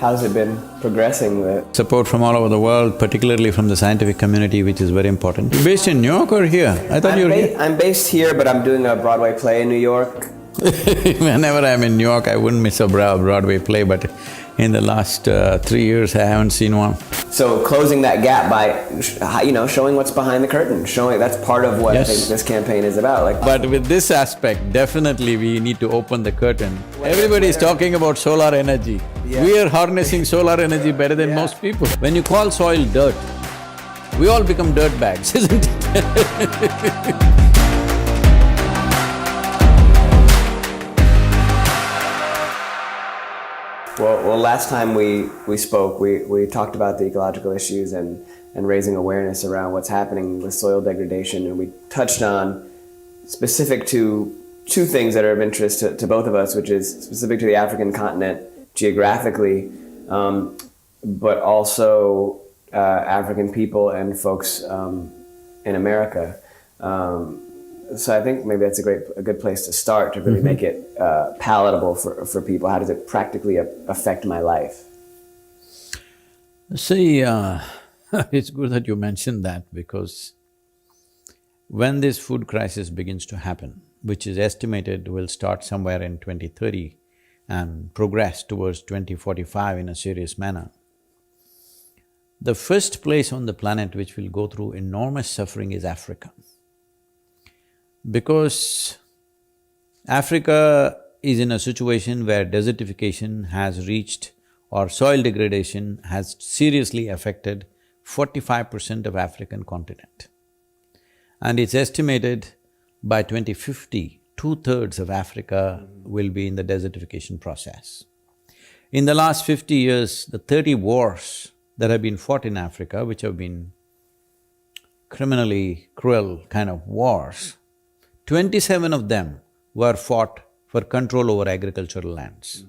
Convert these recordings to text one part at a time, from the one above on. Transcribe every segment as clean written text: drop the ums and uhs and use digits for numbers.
how's it been progressing? Support from all over the world, particularly from the scientific community, which is very important. You're based in New York or here? I thought you were here. I'm based here, but I'm doing a Broadway play in New York. Whenever I'm in New York, I wouldn't miss a Broadway play, but in the last 3 years, I haven't seen one. So closing that gap by, showing what's behind the curtain, showing that's part of what I think this campaign is about. But with this aspect, definitely we need to open the curtain. Everybody is talking about solar energy. Yeah. We are harnessing solar energy better than most people. When you call soil dirt, we all become dirt bags, isn't it? Well, last time we spoke, we talked about the ecological issues and raising awareness around what's happening with soil degradation, and we touched on specific to two things that are of interest to both of us, which is specific to the African continent geographically, but also African people and folks in America. So I think maybe that's a good place to start, to really make it palatable for people. How does it practically affect my life? See, it's good that you mentioned that, because when this food crisis begins to happen, which is estimated will start somewhere in 2030 and progress towards 2045 in a serious manner, the first place on the planet which will go through enormous suffering is Africa. Because Africa is in a situation where desertification has reached, or soil degradation has seriously affected 45% of African continent. And it's estimated by 2050, 2/3 of Africa will be in the desertification process. In the last 50 years, the 30 wars that have been fought in Africa, which have been criminally cruel kind of wars, 27 of them were fought for control over agricultural lands.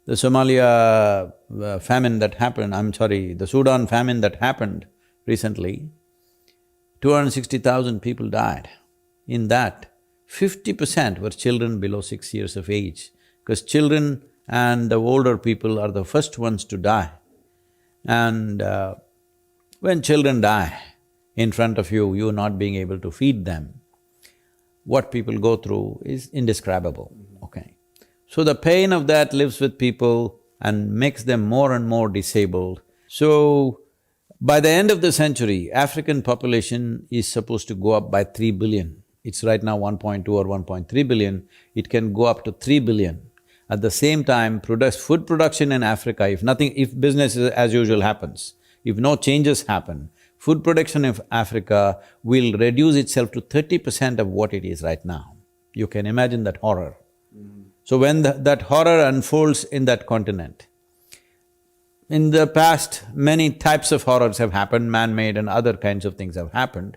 The Somalia famine that happened, the Sudan famine that happened recently, 260,000 people died. In that, 50% were children below 6 years of age, because children and the older people are the first ones to die. And when children die in front of you, you not being able to feed them, what people go through is indescribable, okay? So the pain of that lives with people and makes them more and more disabled. So, by the end of the century, African population is supposed to go up by 3 billion. It's right now 1.2 or 1.3 billion, it can go up to 3 billion. At the same time, food production in Africa, if business as usual happens, if no changes happen, food production of Africa will reduce itself to 30% of what it is right now. You can imagine that horror. So when that horror unfolds in that continent, in the past, many types of horrors have happened, man-made and other kinds of things have happened.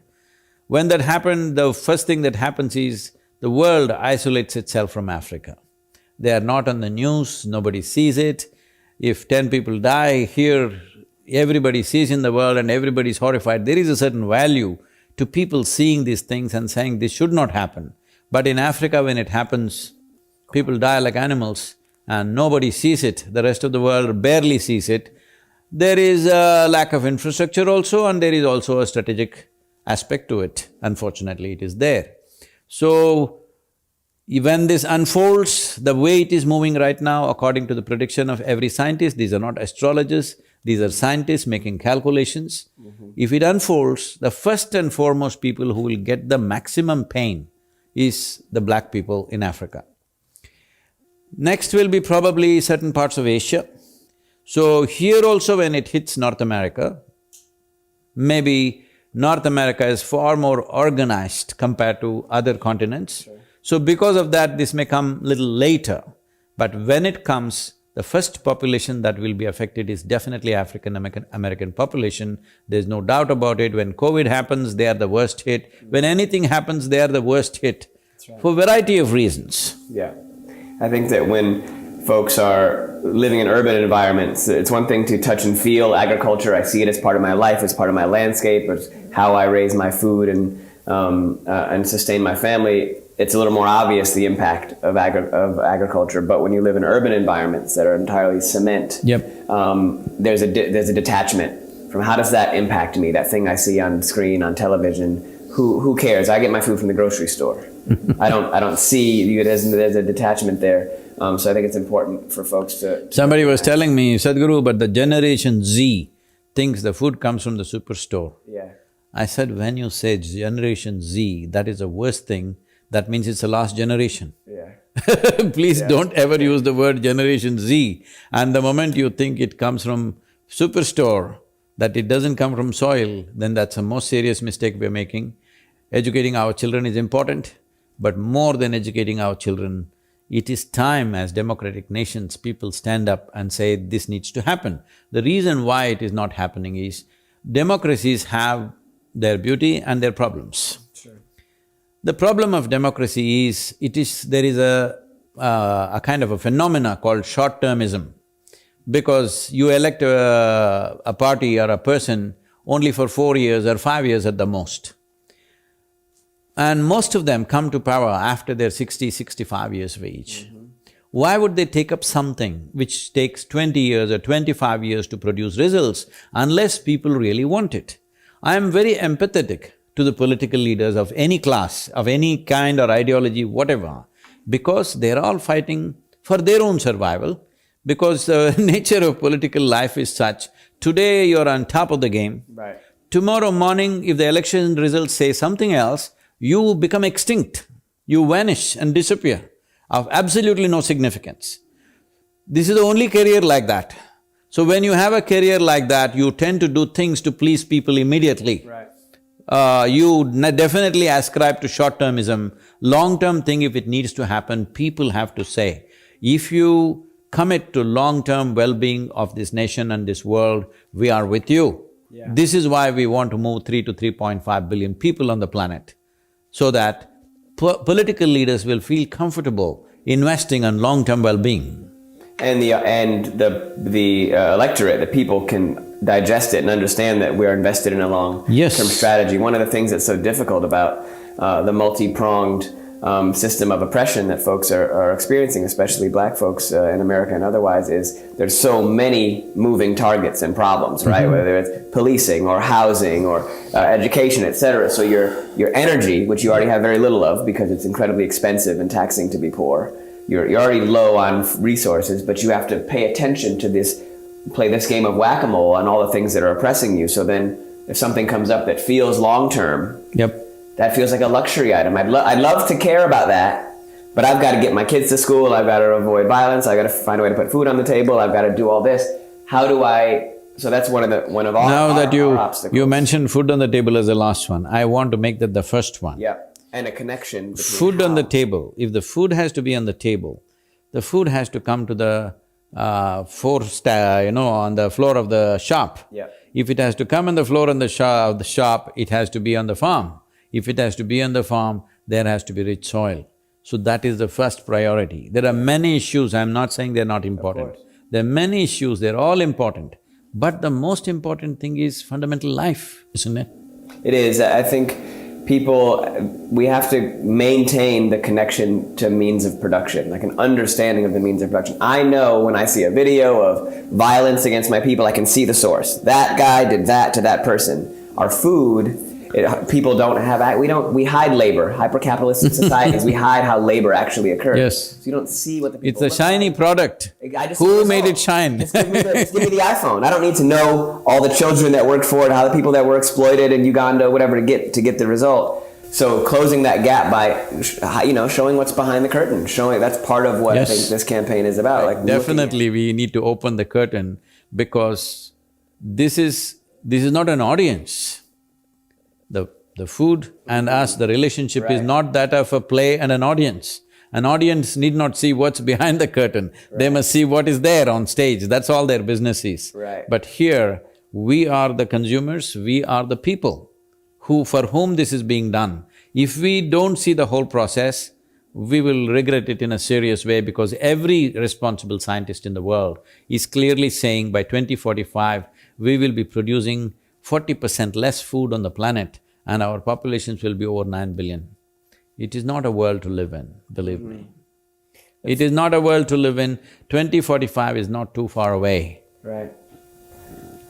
When that happened, the first thing that happens is the world isolates itself from Africa. They are not on the news, nobody sees it. If 10 people die here, everybody sees in the world and everybody is horrified. There is a certain value to people seeing these things and saying this should not happen. But in Africa, when it happens, people die like animals and nobody sees it, the rest of the world barely sees it. There is a lack of infrastructure also, and there is also a strategic aspect to it. Unfortunately, it is there. So, when this unfolds, the way it is moving right now, according to the prediction of every scientist, these are not astrologers, these are scientists making calculations. If it unfolds, the first and foremost people who will get the maximum pain is the black people in Africa. Next will be probably certain parts of Asia. So here also when it hits North America, maybe North America is far more organized compared to other continents. Sure. So because of that, this may come little later, but when it comes, the first population that will be affected is definitely African-American population. There's no doubt about it. When COVID happens, they are the worst hit. When anything happens, they are the worst hit. That's right. For a variety of reasons. Yeah. I think that when folks are living in urban environments, it's one thing to touch and feel agriculture. I see it as part of my life, as part of my landscape, as how I raise my food and sustain my family. it's a little more obvious the impact of agriculture. But when you live in urban environments that are entirely cement, there's a detachment from how does that impact me? That thing I see on screen on television. Who cares? I get my food from the grocery store. I don't see there's a detachment there. So I think it's important for folks to… Somebody was telling me, Sadhguru, but the Generation Z thinks the food comes from the SuperStore. Yeah. I said, when you say Generation Z, that is the worst thing, that means it's the last generation. Yeah. Please don't ever use the word Generation Z. And the moment you think it comes from SuperStore, that it doesn't come from soil, then that's the most serious mistake we're making. Educating our children is important, but more than educating our children, it is time as democratic nations, people stand up and say, this needs to happen. The reason why it is not happening is, democracies have their beauty and their problems. Sure. The problem of democracy is, there is a kind of a phenomena called short-termism. Because you elect a party or a person only for 4 years or 5 years at the most. And most of them come to power after they're 60, 65 years of age. Why would they take up something which takes 20 years or 25 years to produce results unless people really want it? I am very empathetic to the political leaders of any class, of any kind or ideology, whatever, because they're all fighting for their own survival, because the nature of political life is such, today you're on top of the game. Right. Tomorrow morning, if the election results say something else, you become extinct, you vanish and disappear, of absolutely no significance. This is the only career like that. So when you have a career like that, you tend to do things to please people immediately. Right. You definitely ascribe to short-termism. Long-term thing, if it needs to happen, people have to say, if you commit to long-term well-being of this nation and this world, we are with you. Yeah. This is why we want to move 3 to 3.5 billion people on the planet, so that political leaders will feel comfortable investing in long-term well-being. And the electorate, the people can digest it and understand that we are invested in a long-term strategy. One of the things that's so difficult about the multi-pronged system of oppression that folks are experiencing, especially Black folks in America and otherwise, is there's so many moving targets and problems, right? Whether it's policing or housing or education, etc. So your energy, which you already have very little of because it's incredibly expensive and taxing to be poor, you're already low on resources, but you have to pay attention to play this game of whack-a-mole on all the things that are oppressing you. So then if something comes up that feels long-term, that feels like a luxury item. I'd love to care about that, but I've got to get my kids to school, I've got to avoid violence, I've got to find a way to put food on the table, I've got to do all this. How do I… So that's one of our Now that obstacles. you mentioned food on the table as the last one, I want to make that the first one. Yeah, and a connection between food on the table. If the food has to be on the table, the food has to come to the on the floor of the shop. Yeah. If it has to come on the floor of the shop, it has to be on the farm. If it has to be on the farm, there has to be rich soil. So that is the first priority. There are many issues, I'm not saying they're not important. There are many issues, they're all important. But the most important thing is fundamental life, isn't it? It is. I think we have to maintain the connection to means of production, like an understanding of the means of production. I know when I see a video of violence against my people, I can see the source. That guy did that to that person. Our food… people don't have… we hide labor. Hyper-capitalistic societies, we hide how labor actually occurs. Yes. So you don't see what the people… It's a shiny product. Who made it shine? Just give me the iPhone. I don't need to know all the children that worked for it, how the people that were exploited in Uganda, whatever, to get the result. So closing that gap by, showing what's behind the curtain, that's part of what I think this campaign is about. Like definitely we need to open the curtain, because this is not an audience. The food and us, the relationship is not that of a play and an audience. An audience need not see what's behind the curtain. They must see what is there on stage, that's all their business is. But here, we are the consumers, we are the people for whom this is being done. If we don't see the whole process, we will regret it in a serious way, because every responsible scientist in the world is clearly saying by 2045, we will be producing 40% less food on the planet and our populations will be over 9 billion. It is not a world to live in, believe me. It is not a world to live in. 2045 is not too far away. Right.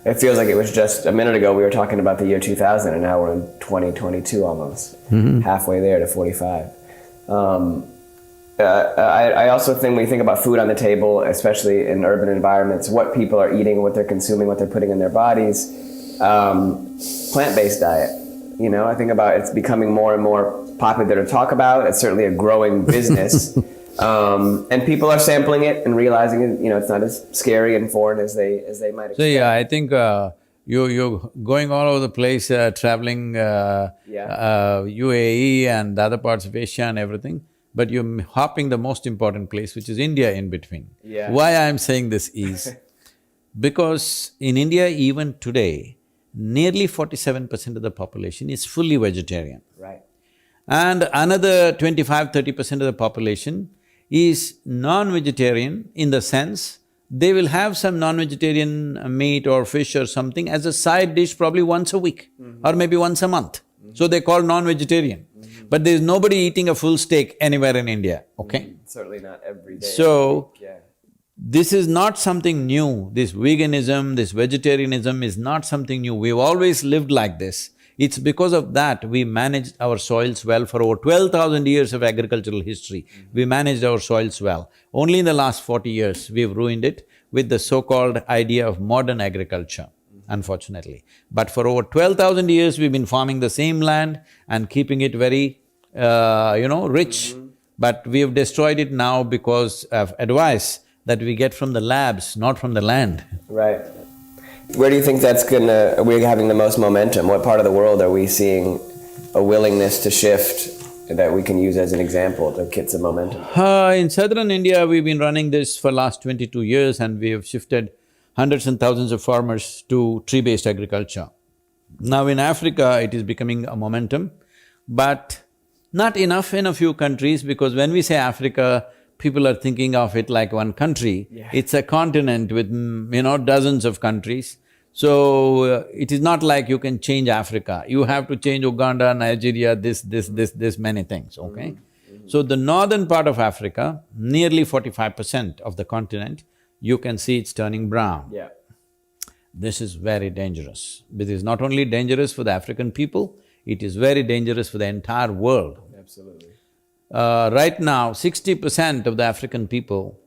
It feels like it was just a minute ago we were talking about the year 2000 and now we're in 2022 almost. Halfway there to 45. I also think when you think about food on the table, especially in urban environments, what people are eating, what they're consuming, what they're putting in their bodies, plant-based diet. You know, I think about it's becoming more and more popular to talk about. It's certainly a growing business. And people are sampling it and realizing it, you know, it's not as scary and foreign as they might expect. So yeah, I think you're going all over the place, traveling UAE and the other parts of Asia and everything, but you're hopping the most important place, which is India in between. Yeah. Why I'm saying this is because in India even today, nearly 47% of the population is fully vegetarian. Right. And another 25–30% of the population is non-vegetarian in the sense they will have some non-vegetarian meat or fish or something as a side dish probably once a week or maybe once a month. So they call non-vegetarian. But there's nobody eating a full steak anywhere in India, okay? Certainly not every day. So, Yeah. this is not something new. This veganism, this vegetarianism is not something new. We've always lived like this. It's because of that we managed our soils well for over 12,000 years of agricultural history. We managed our soils well. Only in the last 40 years we've ruined it with the so-called idea of modern agriculture, unfortunately. But for over 12,000 years we've been farming the same land and keeping it very, rich. But we have destroyed it now because of advice that we get from the labs, not from the land. Right. Where do you think we're having the most momentum? What part of the world are we seeing a willingness to shift that we can use as an example to get some momentum? In southern India, we've been running this for last 22 years and we have shifted hundreds and thousands of farmers to tree-based agriculture. Now in Africa, it is becoming a momentum, but not enough in a few countries, because when we say Africa, people are thinking of it like one country. Yeah. It's a continent with, dozens of countries. So, it is not like you can change Africa. You have to change Uganda, Nigeria, this many things, okay? So, the northern part of Africa, nearly 45% of the continent, you can see it's turning brown. Yeah. This is very dangerous. This is not only dangerous for the African people, it is very dangerous for the entire world. Absolutely. Right now, 60% of the African people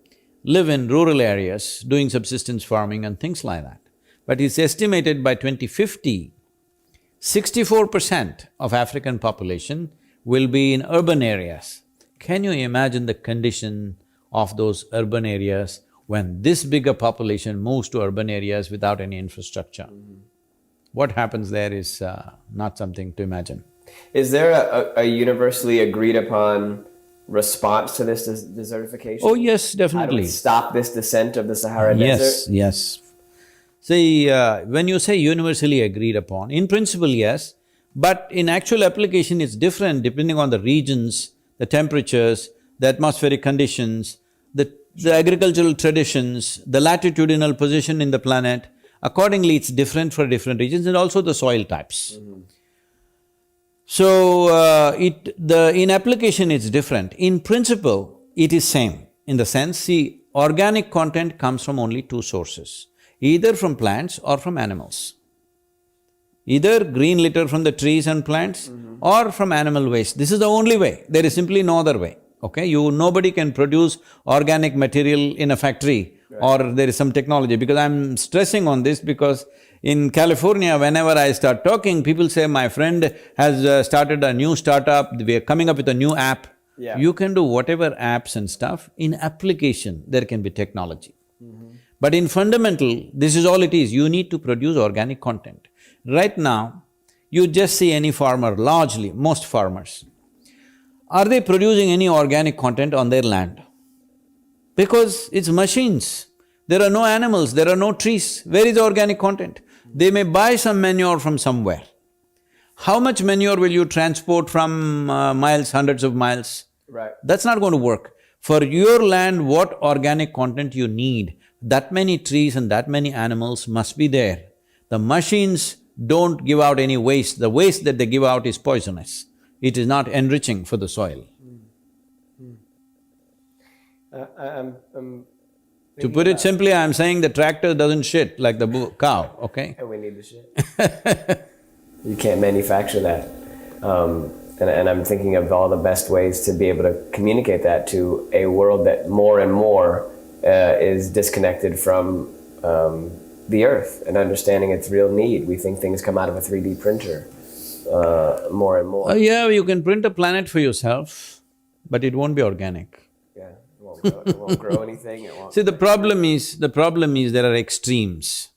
live in rural areas doing subsistence farming and things like that. But it's estimated by 2050, 64% of African population will be in urban areas. Can you imagine the condition of those urban areas when this bigger population moves to urban areas without any infrastructure? What happens there is not something to imagine. Is there a universally agreed upon response to this desertification? Oh yes, How do definitely. we stop this descent of the Sahara Desert? Yes. See, when you say universally agreed upon, in principle, yes, but in actual application it's different depending on the regions, the temperatures, the atmospheric conditions, the agricultural traditions, the latitudinal position in the planet. Accordingly, it's different for different regions and also the soil types. So, in application it's different. In principle, it is same in the sense, see, organic content comes from only two sources, either from plants or from animals. Either green litter from the trees and plants or from animal waste. This is the only way, there is simply no other way, okay? Nobody can produce organic material in a factory or there is some technology, because I'm stressing on this because in California, whenever I start talking, people say, my friend has started a new startup, we are coming up with a new app. Yeah. You can do whatever apps and stuff, in application there can be technology. But in fundamental, this is all it is, you need to produce organic content. Right now, you just see any farmer, largely, most farmers, are they producing any organic content on their land? Because it's machines, there are no animals, there are no trees, where is the organic content? They may buy some manure from somewhere. How much manure will you transport from miles, hundreds of miles? Right. That's not going to work. For your land, what organic content you need, that many trees and that many animals must be there. The machines don't give out any waste, the waste that they give out is poisonous. it is not enriching for the soil. I'm To put it simply, I'm saying the tractor doesn't shit like the cow, okay? and we need the shit. You can't manufacture that. And I'm thinking of all the best ways to be able to communicate that to a world that more and more is disconnected from the earth and understanding its real need. We think things come out of a 3D printer more and more. Yeah, you can print a planet for yourself, but it won't be organic. Yeah, it won't grow anything, it won't… See, the problem is there are extremes.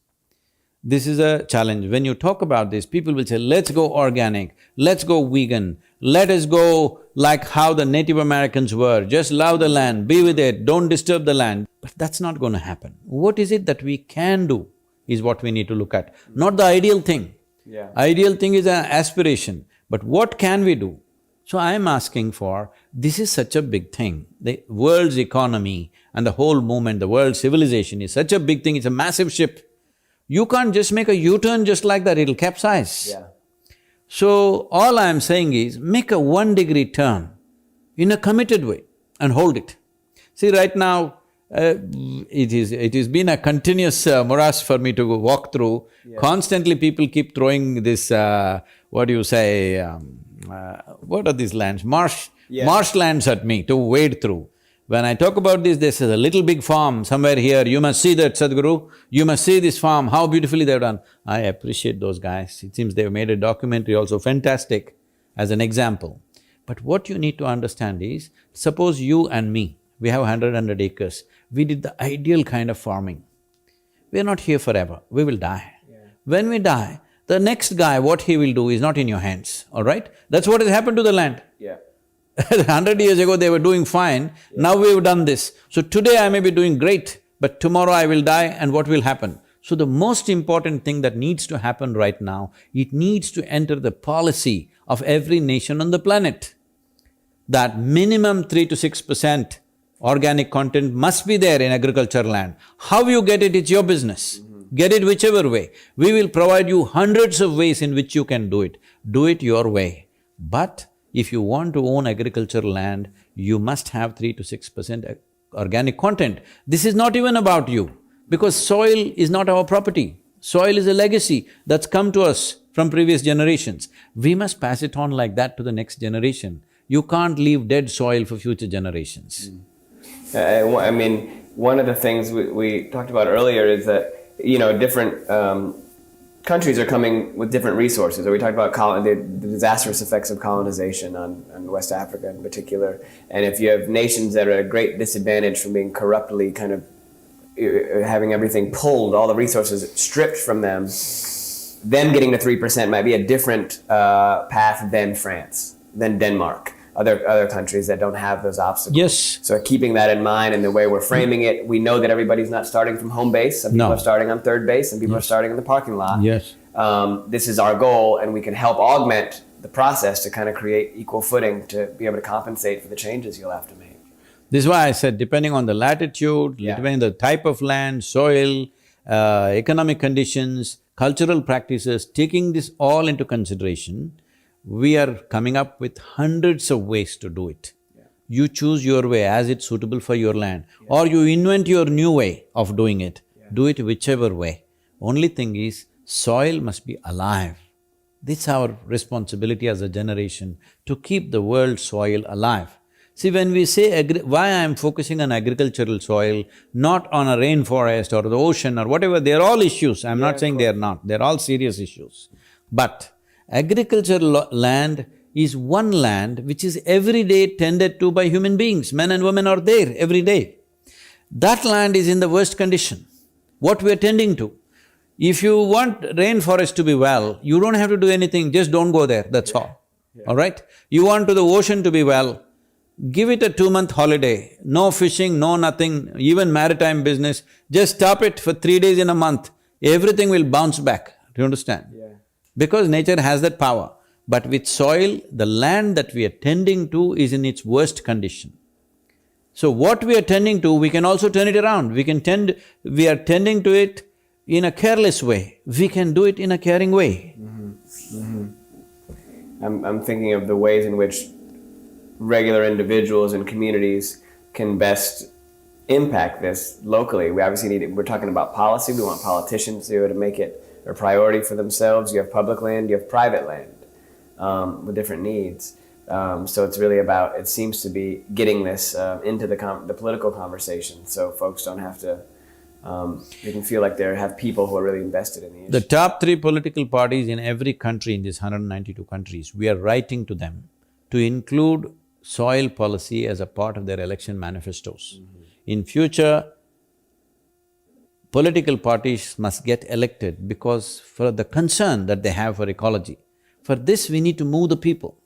This is a challenge. When you talk about this, people will say, let's go organic, let's go vegan, let us go like how the Native Americans were, just love the land, be with it, don't disturb the land. But that's not going to happen. What is it that we can do is what we need to look at, not the ideal thing. Yeah. Ideal thing is an aspiration, but what can we do? So I'm asking for, this is such a big thing. The world's economy and the whole movement, the world civilization is such a big thing, it's a massive ship. You can't just make a U-turn just like that, it'll capsize. Yeah. So, all I'm saying is, make a 1 degree turn in a committed way and hold it. See, right now, it has been a continuous morass for me to walk through. Yeah. Constantly people keep throwing this, what do you say, what are these lands? Marshlands at me to wade through. When I talk about this, there's a little big farm somewhere here, you must see that, Sadhguru, you must see this farm, how beautifully they've done. I appreciate those guys, it seems they've made a documentary also fantastic as an example. But what you need to understand is, suppose you and me, we have 100 acres, we did the ideal kind of farming. We're not here forever, we will die. Yeah. When we die, the next guy, what he will do is not in your hands, all right? That's what has happened to the land. Yeah. 100 years ago they were doing fine, now we've done this. So today I may be doing great, but tomorrow I will die and what will happen? So the most important thing that needs to happen right now, it needs to enter the policy of every nation on the planet. That minimum 3 to 6% organic content must be there in agricultural land. How you get it, it's your business. Get it whichever way. We will provide you hundreds of ways in which you can do it. Do it your way. But if you want to own agricultural land, you must have 3 to 6% organic content. This is not even about you, because soil is not our property. Soil is a legacy that's come to us from previous generations. We must pass it on like that to the next generation. You can't leave dead soil for future generations. I mean, one of the things we talked about earlier is that, different countries are coming with different resources. Or we talked about the disastrous effects of colonization on West Africa in particular. And if you have nations that are at a great disadvantage from being corruptly kind of having everything pulled, all the resources stripped from them getting to 3% might be a different path than France, than Denmark. Other countries that don't have those obstacles. Yes. So keeping that in mind and the way we're framing it, we know that everybody's not starting from home base. Some people are starting on third base, some people are starting in the parking lot. Yes. This is our goal, and we can help augment the process to kind of create equal footing to be able to compensate for the changes you'll have to make. This is why I said, depending on the latitude, depending on the type of land, soil, economic conditions, cultural practices, taking this all into consideration, we are coming up with hundreds of ways to do it. Yeah. You choose your way as it's suitable for your land, or you invent your new way of doing it. Do it whichever way. Only thing is, soil must be alive. This is our responsibility as a generation, to keep the world soil alive. See, when we say why I am focusing on agricultural soil, not on a rainforest or the ocean or whatever, they're all issues. I'm not saying they're not, they're all serious issues. But agricultural land is one land which is every day tended to by human beings, men and women are there every day. That land is in the worst condition. What we are tending to. If you want rainforest to be well, you don't have to do anything, just don't go there, that's all. All right? You want to the ocean to be well, give it a 2-month holiday, no fishing, no nothing, even maritime business, just stop it for 3 days in a month, everything will bounce back, do you understand? Because nature has that power. But with soil, the land that we are tending to is in its worst condition. So what we are tending to, we can also turn it around. We are tending to it in a careless way, we can do it in a caring way. I'm thinking of the ways in which regular individuals and communities can best impact this locally. We obviously we're talking about policy. We want politicians to make it a priority for themselves. You have public land, you have private land with different needs. So it's really about, it seems to be getting this into the political conversation, so folks don't have to, they can feel like they have people who are really invested in the issue. The top 3 political parties in every country in these 192 countries, we are writing to them to include soil policy as a part of their election manifestos. In future, political parties must get elected because for the concern that they have for ecology. For this, we need to move the people.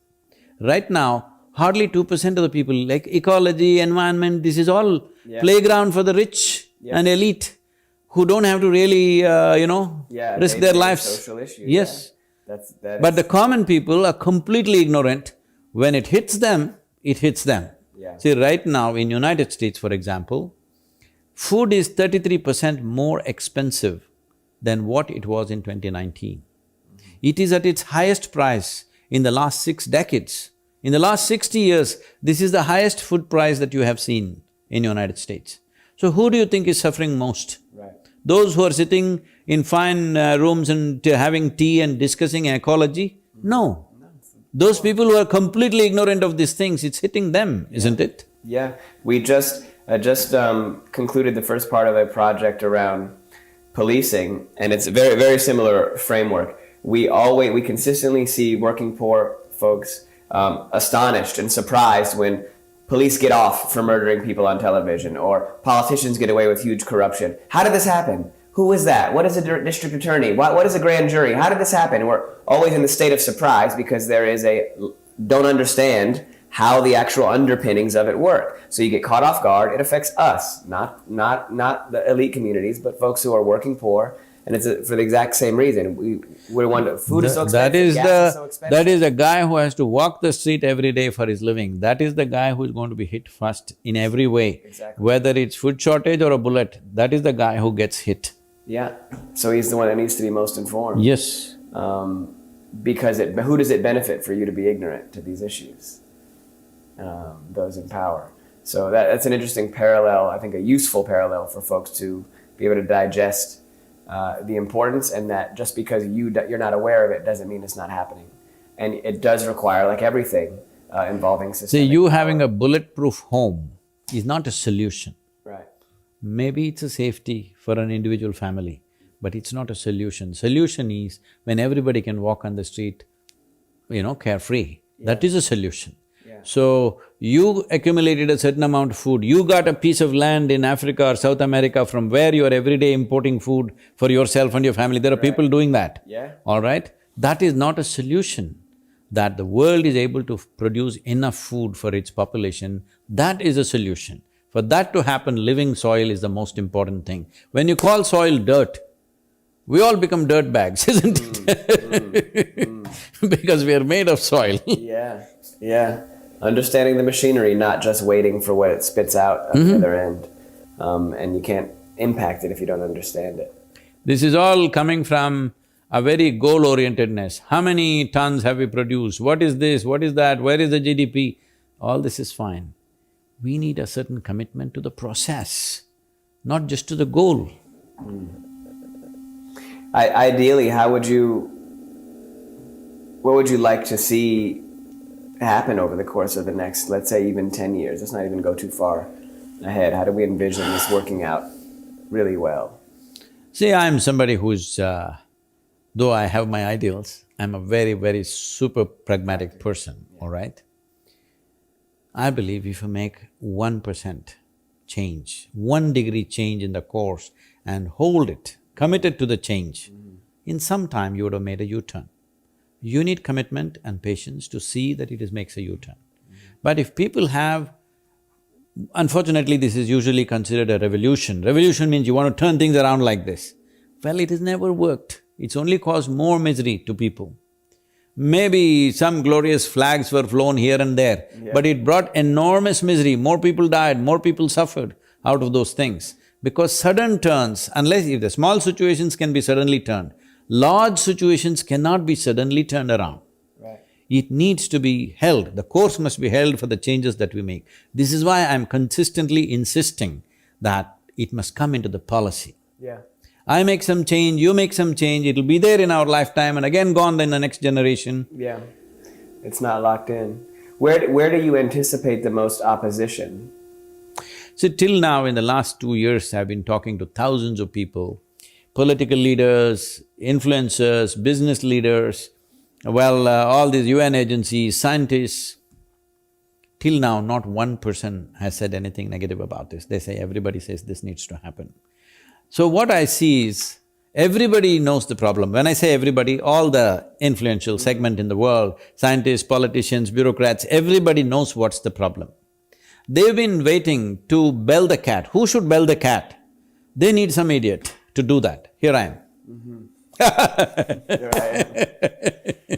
Right now, hardly 2% of the people, like ecology, environment, this is all playground for the rich and elite who don't have to really, risk their lives. Social issue. Yes. Yeah. But the common people are completely ignorant. When it hits them, it hits them. Yeah. See, right now in United States, for example, food is 33% more expensive than what it was in 2019. It is at its highest price in the last 6 decades. In the last 60 years, this is the highest food price that you have seen in United States. So who do you think is suffering most? Right. Those who are sitting in fine rooms and having tea and discussing ecology? No. Those people who are completely ignorant of these things, it's hitting them, isn't it? Yeah, we just concluded the first part of a project around policing, and it's a very, very similar framework. We consistently see working poor folks astonished and surprised when police get off for murdering people on television, or politicians get away with huge corruption. How did this happen? Who is that? What is a district attorney? What is a grand jury? How did this happen? We're always in the state of surprise because there is don't understand how the actual underpinnings of it work. So you get caught off guard. It affects us, not the elite communities, but folks who are working poor. And it's for the exact same reason. We're wondering, food is so expensive, gas is so expensive. That is a guy who has to walk the street every day for his living. That is the guy who is going to be hit first in every way. Exactly. Whether it's food shortage or a bullet, that is the guy who gets hit. Yeah, so he's the one that needs to be most informed. Yes. Because who does it benefit for you to be ignorant to these issues? Those in power. So that's an interesting parallel, I think a useful parallel for folks to be able to digest the importance, and that just because you're not aware of it doesn't mean it's not happening. And it does require, like everything involving systemic See, you power. having a bulletproof home is not a solution. Right. Maybe it's a safety for an individual family, but it's not a solution. Solution is when everybody can walk on the street, carefree. Yeah. That is a solution. Yeah. So, you accumulated a certain amount of food, you got a piece of land in Africa or South America from where you are every day importing food for yourself and your family. There are people doing that. Yeah. All right? That is not a solution. That the world is able to produce enough food for its population, that is a solution. For that to happen, living soil is the most important thing. When you call soil dirt, we all become dirt bags, isn't it? Because we are made of soil. Yeah. Understanding the machinery, not just waiting for what it spits out at the other end. And you can't impact it if you don't understand it. This is all coming from a very goal-orientedness. How many tons have we produced? What is this? What is that? Where is the GDP? All this is fine. We need a certain commitment to the process, not just to the goal. Ideally, what would you like to see happen over the course of the next, let's say, even 10 years? Let's not even go too far ahead. How do we envision this working out really well? See, I'm somebody who's… though I have my ideals, I'm a very, very super pragmatic person, all right? I believe if you make 1% change, 1 degree change in the course and hold it, committed to the change, in some time you would have made a U-turn. You need commitment and patience to see that it makes a U-turn. But if people have… Unfortunately, this is usually considered a revolution. Revolution means you want to turn things around like this. Well, it has never worked. It's only caused more misery to people. Maybe some glorious flags were flown here and there, but it brought enormous misery. More people died, more people suffered out of those things. Because sudden turns, if the small situations can be suddenly turned, large situations cannot be suddenly turned around. Right. It needs to be held, the course must be held for the changes that we make. This is why I'm consistently insisting that it must come into the policy. Yeah. I make some change, you make some change, it'll be there in our lifetime and again gone in the next generation. Yeah. It's not locked in. Where do you anticipate the most opposition? So till now, in the last 2 years, I've been talking to thousands of people, political leaders, influencers, business leaders, all these UN agencies, scientists. Till now, not one person has said anything negative about this. They say, everybody says this needs to happen. So what I see is, everybody knows the problem. When I say everybody, all the influential segment in the world, scientists, politicians, bureaucrats, everybody knows what's the problem. They've been waiting to bell the cat. Who should bell the cat? They need some idiot to do that. Here I am. Here I am.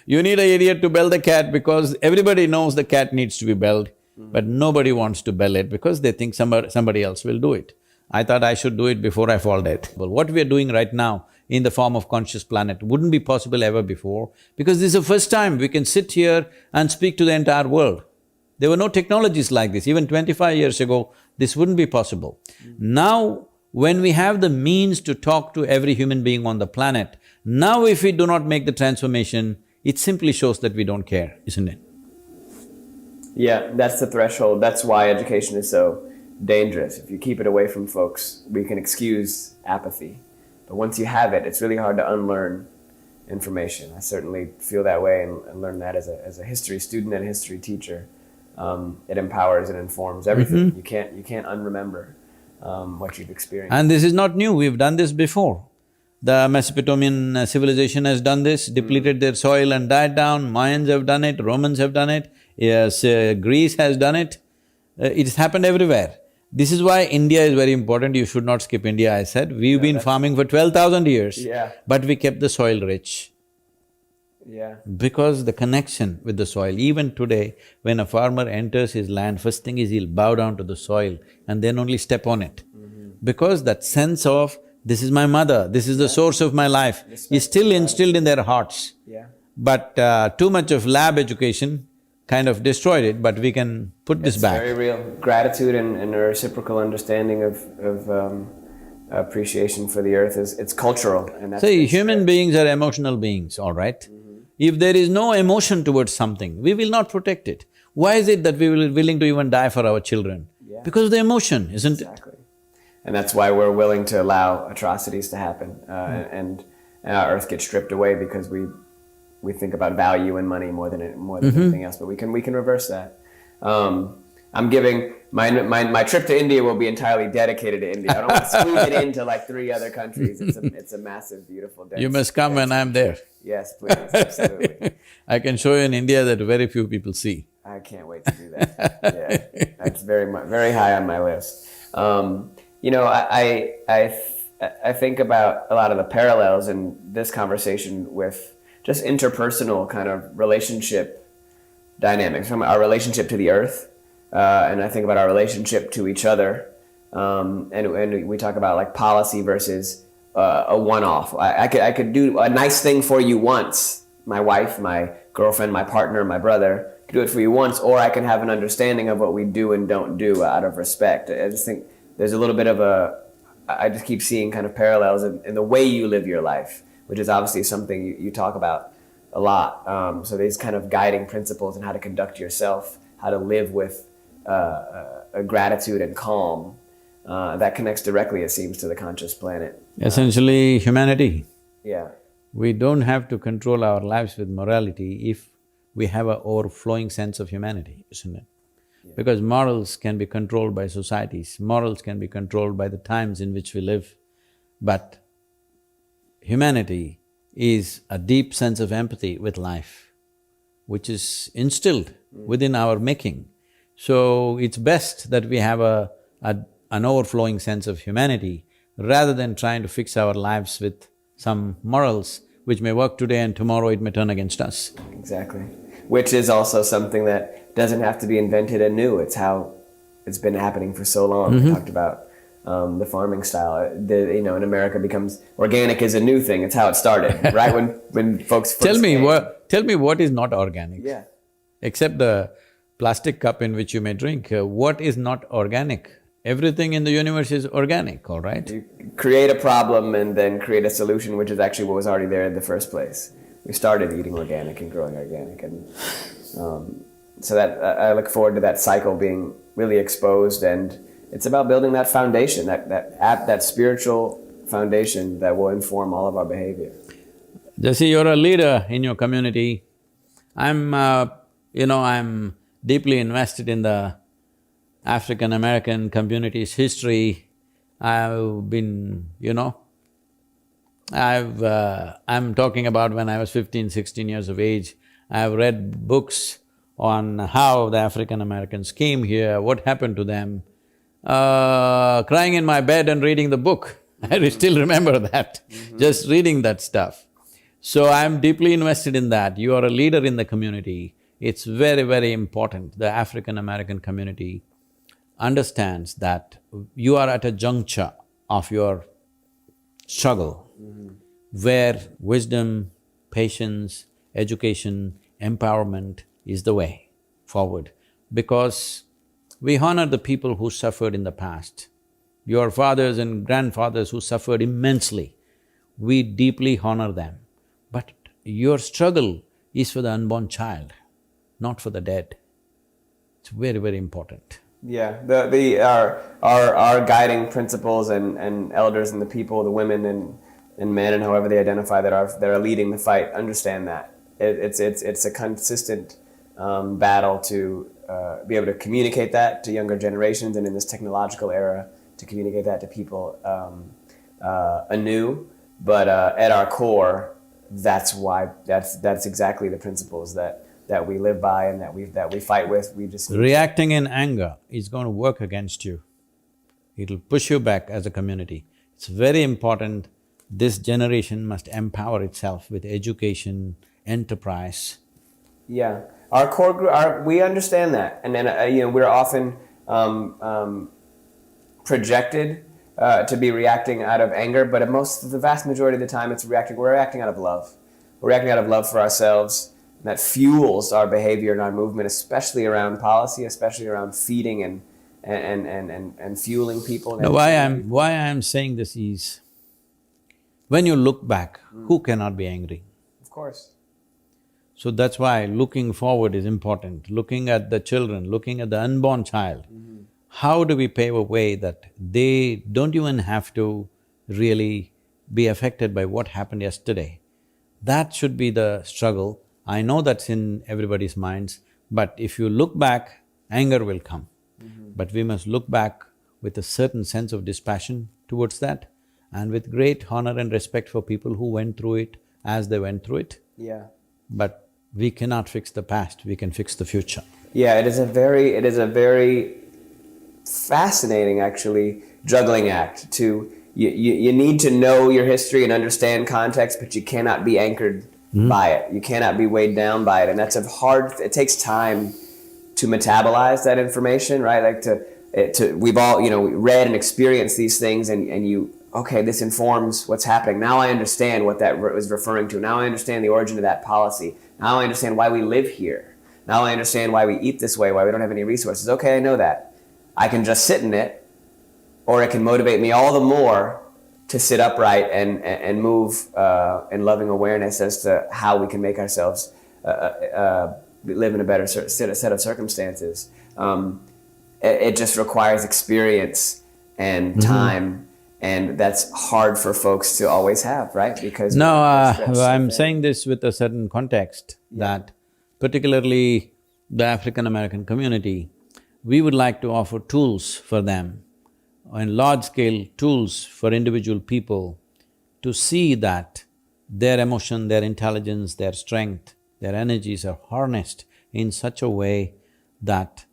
You need an idiot to bell the cat because everybody knows the cat needs to be belled, but nobody wants to bell it because they think somebody else will do it. I thought I should do it before I fall dead. Well, what we are doing right now in the form of Conscious Planet wouldn't be possible ever before because this is the first time we can sit here and speak to the entire world. There were no technologies like this. Even 25 years ago, this wouldn't be possible. Now, when we have the means to talk to every human being on the planet, now if we do not make the transformation, it simply shows that we don't care, isn't it? Yeah, that's the threshold. That's why education is so dangerous. If you keep it away from folks, we can excuse apathy. But once you have it, it's really hard to unlearn information. I certainly feel that way and learn that as a history student and a history teacher. It empowers and informs everything. You can't unremember what you've experienced. And this is not new, we've done this before. The Mesopotamian civilization has done this, depleted their soil and died down. Mayans have done it, Romans have done it, yes, Greece has done it. It's happened everywhere. This is why India is very important, you should not skip India, I said. We've been farming for 12,000 years, but we kept the soil rich. Yeah. Because the connection with the soil, even today, when a farmer enters his land, first thing is he'll bow down to the soil and then only step on it. Because that sense of, this is my mother, this is the source of my life, is still instilled in their hearts. Yeah. But too much of lab education kind of destroyed it, but we can put this back. It's very real. Gratitude and a reciprocal understanding of appreciation for the earth it's cultural and that's… See, human beings are emotional beings, all right? If there is no emotion towards something, we will not protect it. Why is it that we will be willing to even die for our children? Because of the emotion, isn't it? Exactly. And that's why we're willing to allow atrocities to happen and our earth gets stripped away because we think about value and money more than anything else, but we can reverse that. I'm giving… my trip to India will be entirely dedicated to India. I don't want to squeeze it into like 3 other countries. It's a massive, beautiful… You must come when I'm there. Yes, please, absolutely. I can show you in India that very few people see. I can't wait to do that. Yeah, that's very high on my list. You know, I think about a lot of the parallels in this conversation with just interpersonal kind of relationship dynamics, from our relationship to the earth, and I think about our relationship to each other, and we talk about like policy versus a one-off. I could do a nice thing for you once, my wife, my girlfriend, my partner, my brother, could do it for you once, or I can have an understanding of what we do and don't do out of respect. I just think there's a little bit of I just keep seeing kind of parallels in the way you live your life, which is obviously something you talk about a lot. So these kind of guiding principles in how to conduct yourself, how to live with a gratitude and calm, that connects directly, it seems, to the conscious planet. Essentially, humanity. Yeah. We don't have to control our lives with morality if we have an overflowing sense of humanity, isn't it? Yeah. Because morals can be controlled by societies, morals can be controlled by the times in which we live, but humanity is a deep sense of empathy with life, which is instilled within our making. So it's best that we have an overflowing sense of humanity rather than trying to fix our lives with some morals which may work today and tomorrow it may turn against us. Exactly. Which is also something that doesn't have to be invented anew. It's how it's been happening for so long. We talked about the farming style. In America becomes organic is a new thing. It's how it started, right? When folks first Tell me came. what is not organic? Yeah. Except the plastic cup in which you may drink, what is not organic? Everything in the universe is organic, all right? You create a problem and then create a solution, which is actually what was already there in the first place. We started eating organic and growing organic, and so that I look forward to that cycle being really exposed, and it's about building that foundation, that spiritual foundation that will inform all of our behavior. Jesse, you're a leader in your community. I'm deeply invested in the African-American community's history. I've been, I'm talking about when I was 15, 16 years of age. I've read books on how the African-Americans came here, what happened to them. Crying in my bed and reading the book, I still remember that, just reading that stuff. So I'm deeply invested in that. You are a leader in the community. It's very, very important. The African-American community understands that you are at a juncture of your struggle where wisdom, patience, education, empowerment is the way forward, because we honor the people who suffered in the past. Your fathers and grandfathers who suffered immensely, we deeply honor them. But your struggle is for the unborn child, not for the dead. It's very, very important. Yeah, our guiding principles and elders and the people, the women and men and however they identify that are leading the fight understand that it's a consistent battle to be able to communicate that to younger generations, and in this technological era to communicate that to people anew. But at our core, that's exactly the principles that we live by and that we fight with. We just reacting in anger is going to work against you. It'll push you back as a community. It's very important. This generation must empower itself with education, enterprise. Yeah, our core group, we understand that, and then we're often projected to be reacting out of anger, but the vast majority of the time we're reacting out of love. We're reacting out of love for ourselves. That fuels our behavior and our movement, especially around policy, especially around feeding and fueling people. Now, why I'm saying this is, when you look back, who cannot be angry? Of course. So that's why looking forward is important, looking at the children, looking at the unborn child. How do we pave a way that they don't even have to really be affected by what happened yesterday? That should be the struggle. I know that's in everybody's minds, but if you look back, anger will come. But we must look back with a certain sense of dispassion towards that, and with great honor and respect for people who went through it as they went through it. Yeah. But we cannot fix the past, we can fix the future. Yeah, it is a very fascinating, actually, juggling act. You need to know your history and understand context, but you cannot be anchored by it. You cannot be weighed down by it, and that's it takes time to metabolize that information, right? Like we've all, read and experienced these things, and okay, this informs what's happening. Now I understand what that was referring to. Now I understand the origin of that policy. Now I understand why we live here. Now I understand why we eat this way, why we don't have any resources. Okay, I know that. I can just sit in it, or it can motivate me all the more to sit upright and move in loving awareness as to how we can make ourselves live in a better set of circumstances. It just requires experience and time, and that's hard for folks to always have, right? Because no, I'm saying this with a certain context, that particularly the African-American community, we would like to offer tools for them, and large-scale tools for individual people to see that their emotion, their intelligence, their strength, their energies are harnessed in such a way that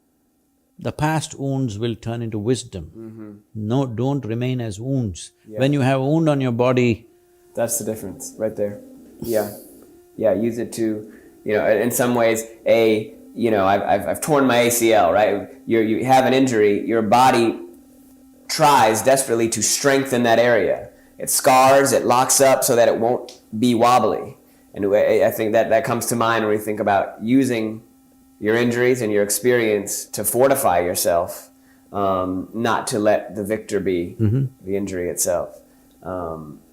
the past wounds will turn into wisdom. No, don't remain as wounds. When you have a wound on your body… That's the difference, right there. Yeah, use it to, in some ways, I've torn my ACL, right? You have an injury, your body tries desperately to strengthen that area. It scars, it locks up so that it won't be wobbly. And I think that comes to mind when we think about using your injuries and your experience to fortify yourself, not to let the victor be the injury itself.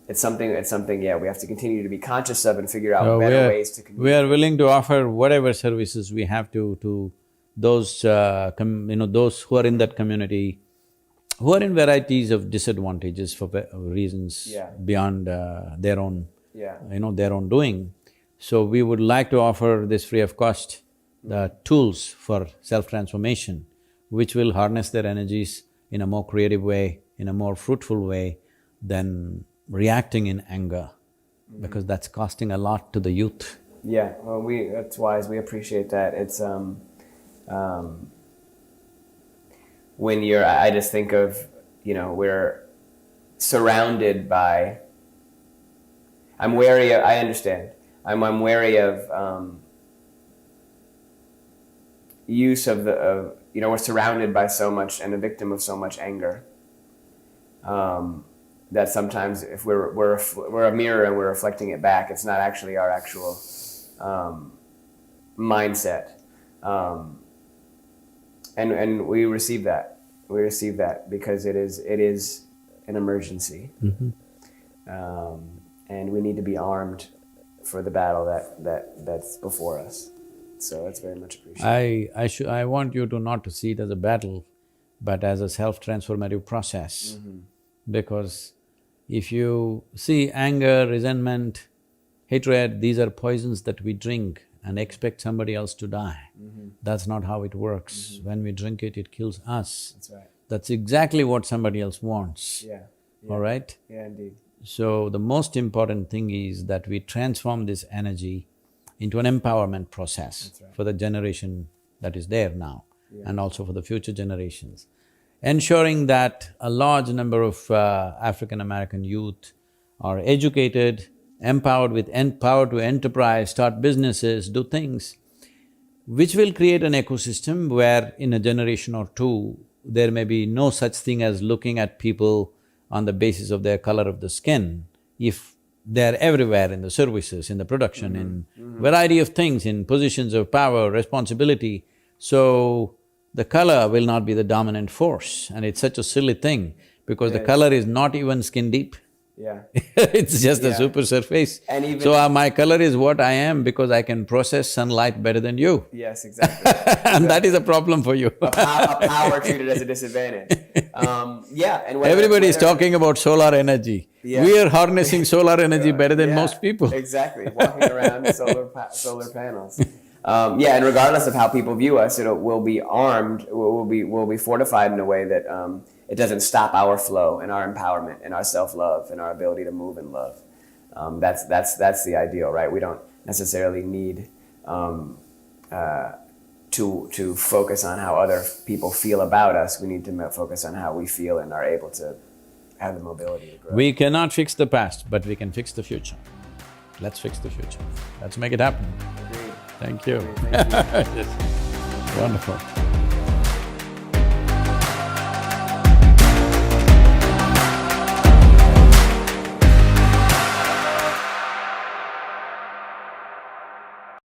It's something, yeah, we have to continue to be conscious of and figure out better ways to communicate. We are willing to offer whatever services we have to those, those who are in that community, who are in varieties of disadvantages for reasons beyond their own, their own doing. So we would like to offer this free of cost, the tools for self-transformation, which will harness their energies in a more creative way, in a more fruitful way than reacting in anger, because that's costing a lot to the youth. Yeah, well, that's wise. We appreciate that. It's when I just think of, we're surrounded by. I'm wary of. I understand. I'm wary of use of we're surrounded by so much and a victim of so much anger. That sometimes if we're a mirror and we're reflecting it back, it's not actually our actual mindset. And we receive that. We receive that because it is an emergency. And we need to be armed for the battle that's before us. So that's very much appreciated. I want you to not to see it as a battle, but as a self-transformative process. Because if you see anger, resentment, hatred, these are poisons that we drink and expect somebody else to die. That's not how it works. When we drink it, it kills us. That's right. That's exactly what somebody else wants. Yeah. All right? Yeah, indeed. So the most important thing is that we transform this energy into an empowerment process for the generation that is there now, and also for the future generations. Ensuring that a large number of African-American youth are educated, empowered with power to enterprise, start businesses, do things, which will create an ecosystem where in a generation or two, there may be no such thing as looking at people on the basis of their color of the skin. If they're everywhere in the services, in the production, in variety of things, in positions of power, responsibility, so the color will not be the dominant force. And it's such a silly thing because the color is not even skin deep. Yeah. It's just the super surface. And even so my color is what I am because I can process sunlight better than you. Yes, exactly. And that is a problem for you. a power treated as a disadvantage. And everybody is talking about solar energy. Yeah. We are harnessing solar energy better than most people. Exactly, walking around solar panels. And regardless of how people view us, we'll be armed. We'll be fortified in a way that it doesn't stop our flow and our empowerment and our self-love and our ability to move in love. That's the ideal, right? We don't necessarily need to focus on how other people feel about us. We need to focus on how we feel and are able to have the mobility to grow. We cannot fix the past, but we can fix the future. Let's fix the future. Let's make it happen. Agreed. Thank you. Agreed. Thank you. Yes. Wonderful.